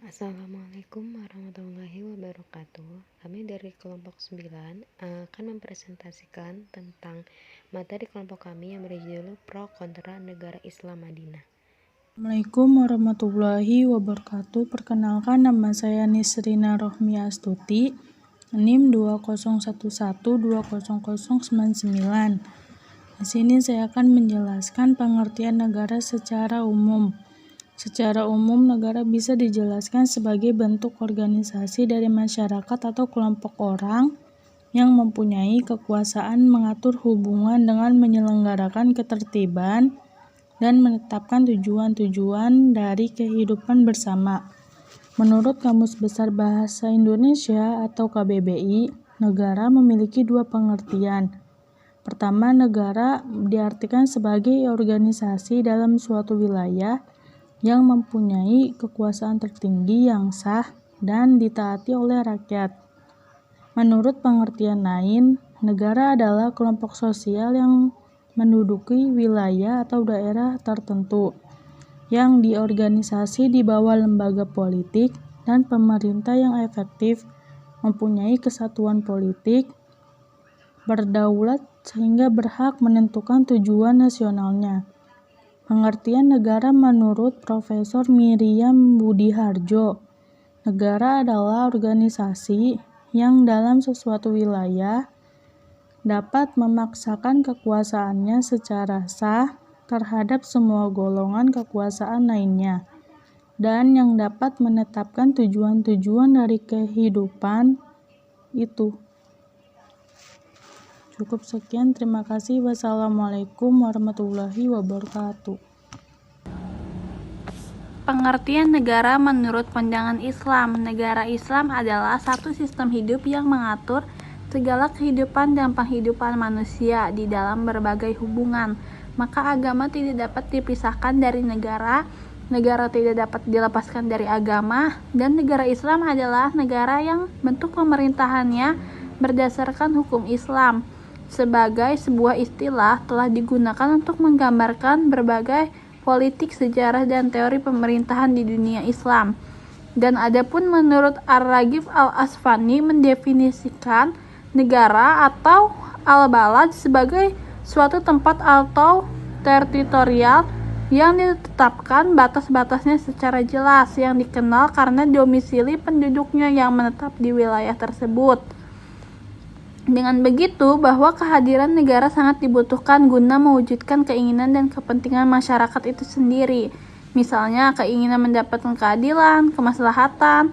Assalamualaikum warahmatullahi wabarakatuh. Kami dari kelompok 9 akan mempresentasikan tentang materi kelompok kami yang berjudul Pro Kontra Negara Islam Madinah. Assalamualaikum warahmatullahi wabarakatuh. Perkenalkan, nama saya Nisrina Rohmi Astuti, NIM 2011200099. Di sini saya akan menjelaskan pengertian negara secara umum. Secara umum, negara bisa dijelaskan sebagai bentuk organisasi dari masyarakat atau kelompok orang yang mempunyai kekuasaan mengatur hubungan dengan menyelenggarakan ketertiban dan menetapkan tujuan-tujuan dari kehidupan bersama. Menurut Kamus Besar Bahasa Indonesia atau KBBI, negara memiliki dua pengertian. Pertama, negara diartikan sebagai organisasi dalam suatu wilayah yang mempunyai kekuasaan tertinggi yang sah dan ditaati oleh rakyat. Menurut pengertian lain, negara adalah kelompok sosial yang menduduki wilayah atau daerah tertentu yang diorganisasi di bawah lembaga politik dan pemerintah yang efektif, mempunyai kesatuan politik, berdaulat sehingga berhak menentukan tujuan nasionalnya. Pengertian negara menurut Profesor Miriam Budiharjo, negara adalah organisasi yang dalam sesuatu wilayah dapat memaksakan kekuasaannya secara sah terhadap semua golongan kekuasaan lainnya, dan yang dapat menetapkan tujuan-tujuan dari kehidupan itu. Cukup sekian, terima kasih. Wassalamualaikum warahmatullahi wabarakatuh. Pengertian negara menurut pandangan Islam. Negara Islam adalah satu sistem hidup yang mengatur segala kehidupan dan penghidupan manusia di dalam berbagai hubungan. Maka agama tidak dapat dipisahkan dari negara, negara tidak dapat dilepaskan dari agama, dan negara Islam adalah negara yang bentuk pemerintahannya berdasarkan hukum Islam. Sebagai sebuah istilah telah digunakan untuk menggambarkan berbagai politik, sejarah, dan teori pemerintahan di dunia Islam. Dan adapun menurut Ar-Raghib Al-Asfahani mendefinisikan negara atau al-balad sebagai suatu tempat atau teritorial yang ditetapkan batas-batasnya secara jelas, yang dikenal karena domisili penduduknya yang menetap di wilayah tersebut. Dengan begitu, bahwa kehadiran negara sangat dibutuhkan guna mewujudkan keinginan dan kepentingan masyarakat itu sendiri. Misalnya, keinginan mendapatkan keadilan, kemaslahatan,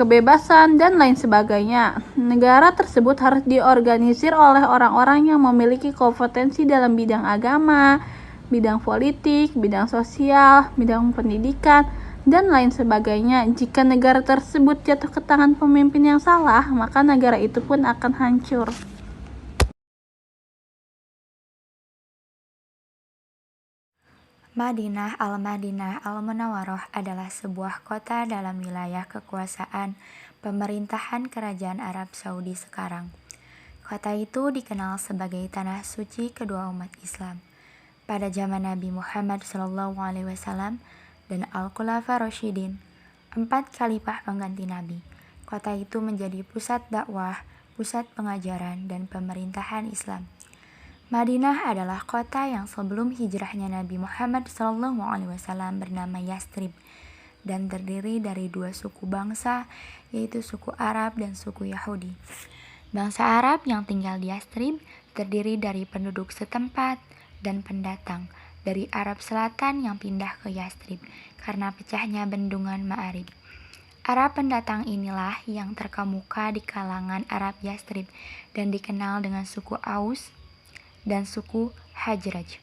kebebasan, dan lain sebagainya. Negara tersebut harus diorganisir oleh orang-orang yang memiliki kompetensi dalam bidang agama, bidang politik, bidang sosial, bidang pendidikan, dan lain sebagainya. Jika negara tersebut jatuh ke tangan pemimpin yang salah, maka negara itu pun akan hancur. Madinah Al-Madinah Al-Munawwaroh adalah sebuah kota dalam wilayah kekuasaan pemerintahan Kerajaan Arab Saudi sekarang. Kota itu dikenal sebagai tanah suci kedua umat Islam. Pada zaman Nabi Muhammad SAW dan Al-Khulafa Rasyidin, 4 khalifah pengganti Nabi, kota itu menjadi pusat dakwah, pusat pengajaran, dan pemerintahan Islam. Madinah adalah kota yang sebelum hijrahnya Nabi Muhammad SAW bernama Yastrib dan terdiri dari 2 suku bangsa, yaitu suku Arab dan suku Yahudi. Bangsa Arab yang tinggal di Yastrib terdiri dari penduduk setempat dan pendatang dari Arab Selatan yang pindah ke Yastrib karena pecahnya bendungan Ma'arib. Arab pendatang inilah yang terkemuka di kalangan Arab Yastrib dan dikenal dengan suku Aus dan suku Hajraj.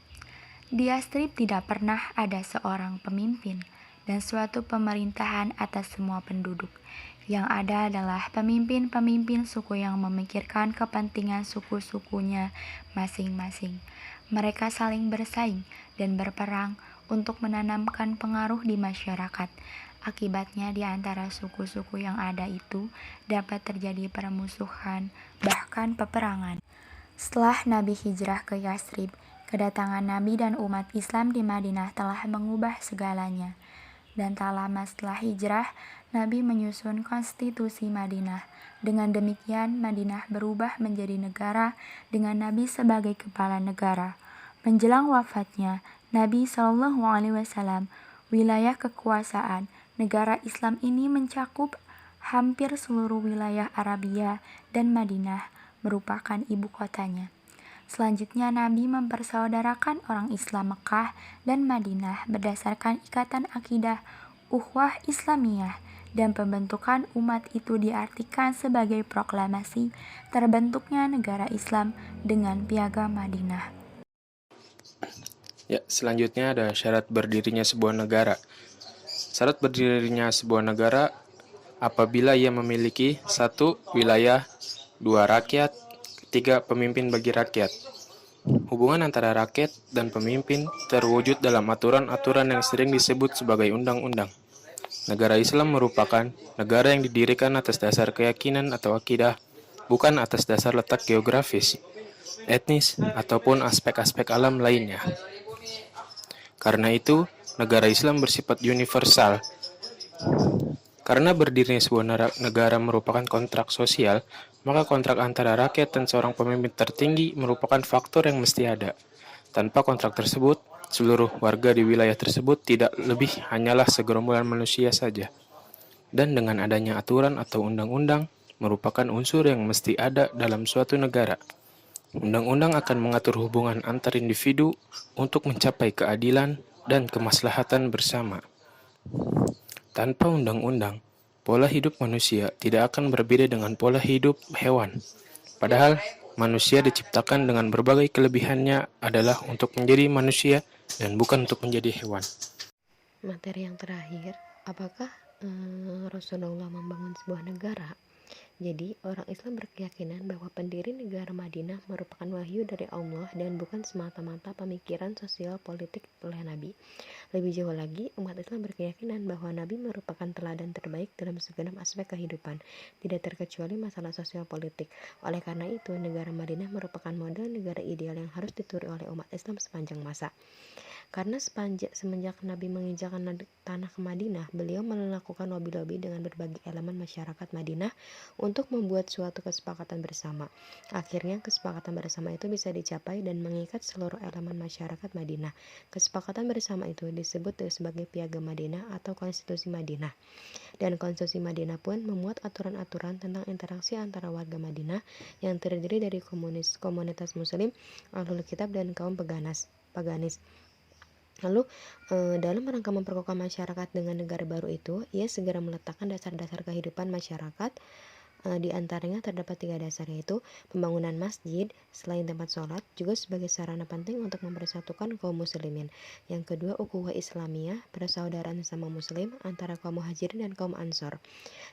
Di Yastrib tidak pernah ada seorang pemimpin dan suatu pemerintahan atas semua penduduk. Yang ada adalah pemimpin-pemimpin suku yang memikirkan kepentingan suku-sukunya masing-masing. Mereka saling bersaing dan berperang untuk menanamkan pengaruh di masyarakat. Akibatnya di antara suku-suku yang ada itu dapat terjadi permusuhan, bahkan peperangan. Setelah Nabi hijrah ke Yastrib, kedatangan Nabi dan umat Islam di Madinah telah mengubah segalanya. dan tak lama setelah hijrah, Nabi menyusun konstitusi Madinah. Dengan demikian, Madinah berubah menjadi negara dengan Nabi sebagai kepala negara. Menjelang wafatnya, Nabi SAW, wilayah kekuasaan negara Islam ini mencakup hampir seluruh wilayah Arabia dan Madinah merupakan ibu kotanya. Selanjutnya, Nabi mempersaudarakan orang Islam Mekah dan Madinah berdasarkan ikatan akidah ukhuwah Islamiyah, dan pembentukan umat itu diartikan sebagai proklamasi terbentuknya negara Islam dengan Piagam Madinah. Ya, selanjutnya ada syarat berdirinya sebuah negara. Syarat berdirinya sebuah negara apabila ia memiliki 1. Wilayah, 2. Rakyat, 3. Pemimpin bagi rakyat. Hubungan antara rakyat dan pemimpin terwujud dalam aturan-aturan yang sering disebut sebagai undang-undang. Negara Islam merupakan negara yang didirikan atas dasar keyakinan atau akidah, bukan atas dasar letak geografis, etnis, ataupun aspek-aspek alam lainnya. Karena itu, negara Islam bersifat universal. Karena berdirinya sebuah negara merupakan kontrak sosial, maka kontrak antara rakyat dan seorang pemimpin tertinggi merupakan faktor yang mesti ada. Tanpa kontrak tersebut, seluruh warga di wilayah tersebut tidak lebih hanyalah segerombolan manusia saja. Dan dengan adanya aturan atau undang-undang merupakan unsur yang mesti ada dalam suatu negara. Undang-undang akan mengatur hubungan antar individu untuk mencapai keadilan dan kemaslahatan bersama. Tanpa undang-undang, pola hidup manusia tidak akan berbeda dengan pola hidup hewan. Padahal, manusia diciptakan dengan berbagai kelebihannya adalah untuk menjadi manusia dan bukan untuk menjadi hewan. Materi yang terakhir, apakah Rasulullah membangun sebuah negara? Jadi, orang Islam berkeyakinan bahwa pendiri negara Madinah merupakan wahyu dari Allah dan bukan semata-mata pemikiran sosial politik oleh Nabi. Lebih jauh lagi, umat Islam berkeyakinan bahwa Nabi merupakan teladan terbaik dalam segenap aspek kehidupan, tidak terkecuali masalah sosial politik. Oleh karena itu, negara Madinah merupakan model negara ideal yang harus dituruti oleh umat Islam sepanjang masa. Karena semenjak Nabi menginjakkan tanah ke Madinah, beliau melakukan lobby-lobby dengan berbagai elemen masyarakat Madinah untuk membuat suatu kesepakatan bersama. Akhirnya kesepakatan bersama itu bisa dicapai dan mengikat seluruh elemen masyarakat Madinah. Kesepakatan bersama itu disebut sebagai Piagam Madinah atau Konstitusi Madinah. Dan Konstitusi Madinah pun memuat aturan-aturan tentang interaksi antara warga Madinah yang terdiri dari komunitas muslim, ahlul kitab, dan kaum paganis. Lalu, dalam rangka memperkokoh masyarakat dengan negara baru itu, ia segera meletakkan dasar-dasar kehidupan masyarakat. Di antaranya terdapat 3 dasar, yaitu pembangunan masjid selain tempat sholat, juga sebagai sarana penting untuk mempersatukan kaum muslimin. Yang kedua, ukhuwah Islamiyah, persaudaraan sesama muslim antara kaum muhajirin dan kaum ansor.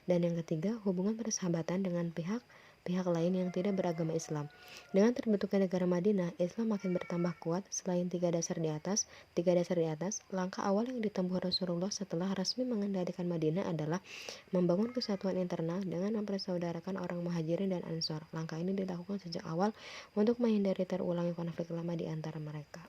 Dan yang ketiga, hubungan persahabatan dengan pihak lain yang tidak beragama Islam. Dengan terbentuknya negara Madinah, Islam makin bertambah kuat. Selain tiga dasar di atas, langkah awal yang ditempuh Rasulullah setelah resmi mengendalikan Madinah adalah membangun kesatuan internal dengan mempersaudarakan orang muhajirin dan ansor. Langkah ini dilakukan sejak awal untuk menghindari terulangi konflik lama di antara mereka.